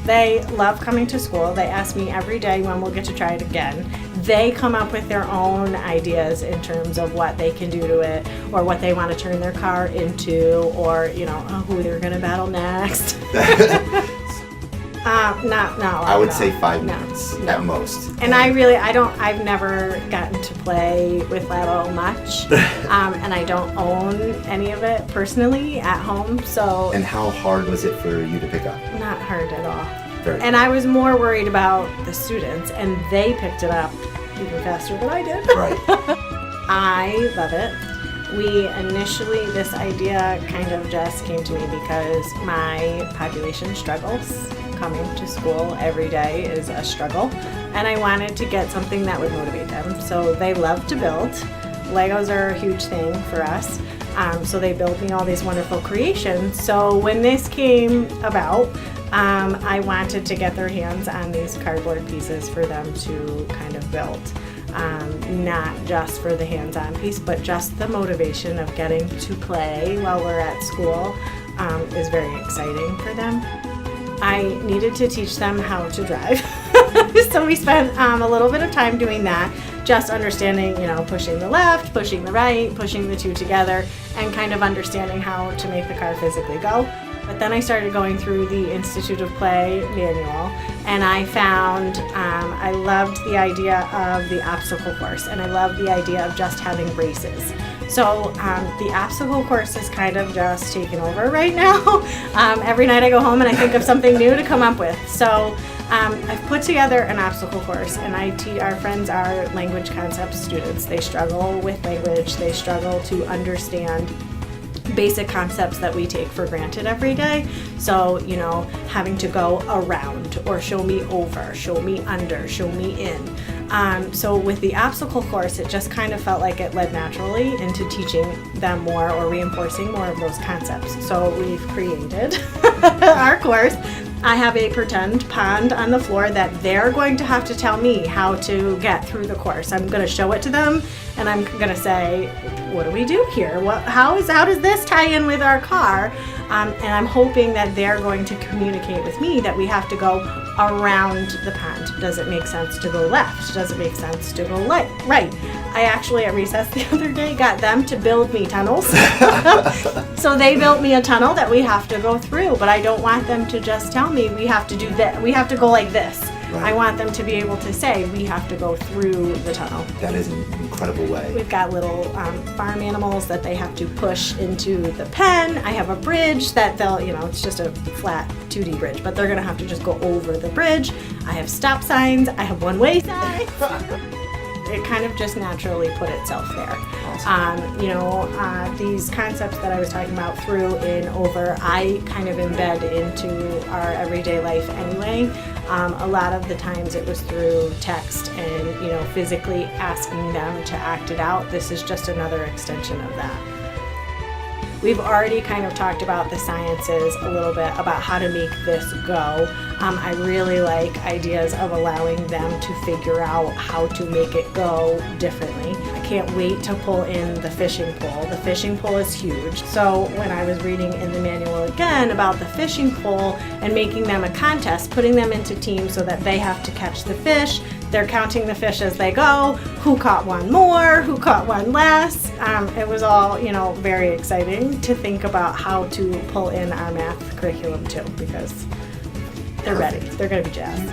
They love coming to school. They ask me every day when we'll get to try it again. They come up with their own ideas in terms of what they can do to it, or what they want to turn their car into, or who they're going to battle next. Not I would say 5 minutes at most. And I've never gotten to play with Labo much, and I don't own any of it personally at home. So. And how hard was it for you to pick up? Not hard at all. Very and I was more worried about the students, and they picked it up even faster than I did. Right. I love it. This idea kind of just came to me because my population struggles. Coming to school every day is a struggle, and I wanted to get something that would motivate them. So they love to build. Legos are a huge thing for us. So they build me all these wonderful creations. So when this came about, I wanted to get their hands on these cardboard pieces for them to kind of build. Not just for the hands-on piece, but just the motivation of getting to play while we're at school is very exciting for them. I needed to teach them how to drive. So we spent a little bit of time doing that, just understanding, pushing the left, pushing the right, pushing the two together, and kind of understanding how to make the car physically go. But then I started going through the Institute of Play manual, and I found I loved the idea of the obstacle course, and I loved the idea of just having races. So the obstacle course is kind of just taken over right now. Every night I go home and I think of something new to come up with. So I've put together an obstacle course, and our friends are language concepts students. They struggle with language. They struggle to understand basic concepts that we take for granted every day. So, having to go around, or show me over, show me under, show me in. So with the obstacle course, it just kind of felt like it led naturally into teaching them more, or reinforcing more of those concepts. So we've created our course. I have a pretend pond on the floor that they're going to have to tell me how to get through the course. I'm going to show it to them, and I'm going to say, what do we do here? How does this tie in with our car? And I'm hoping that they're going to communicate with me that we have to go around the pond. Does it make sense to go left? Does it make sense to go right? I actually, at recess the other day, got them to build me tunnels. So they built me a tunnel that we have to go through, but I don't want them to just tell me we have to do that. We have to go like this. Right. I want them to be able to say we have to go through the tunnel. That is an incredible way. We've got little farm animals that they have to push into the pen. I have a bridge that they'll, it's just a flat 2D bridge, but they're gonna have to just go over the bridge. I have stop signs. I have one-way signs. It kind of just naturally put itself there. Awesome. These concepts that I was talking about through and over, I kind of embed into our everyday life anyway. A lot of the times it was through text and, physically asking them to act it out. This is just another extension of that. We've already kind of talked about the sciences a little bit, about how to make this go. I really like ideas of allowing them to figure out how to make it go differently. I can't wait to pull in the fishing pole. The fishing pole is huge. So when I was reading in the manual again about the fishing pole and making them a contest, putting them into teams so that they have to catch the fish, they're counting the fish as they go, who caught one more, who caught one less. It was all, very exciting to think about how to pull in our math curriculum too, because they're ready. They're going to be jazzed.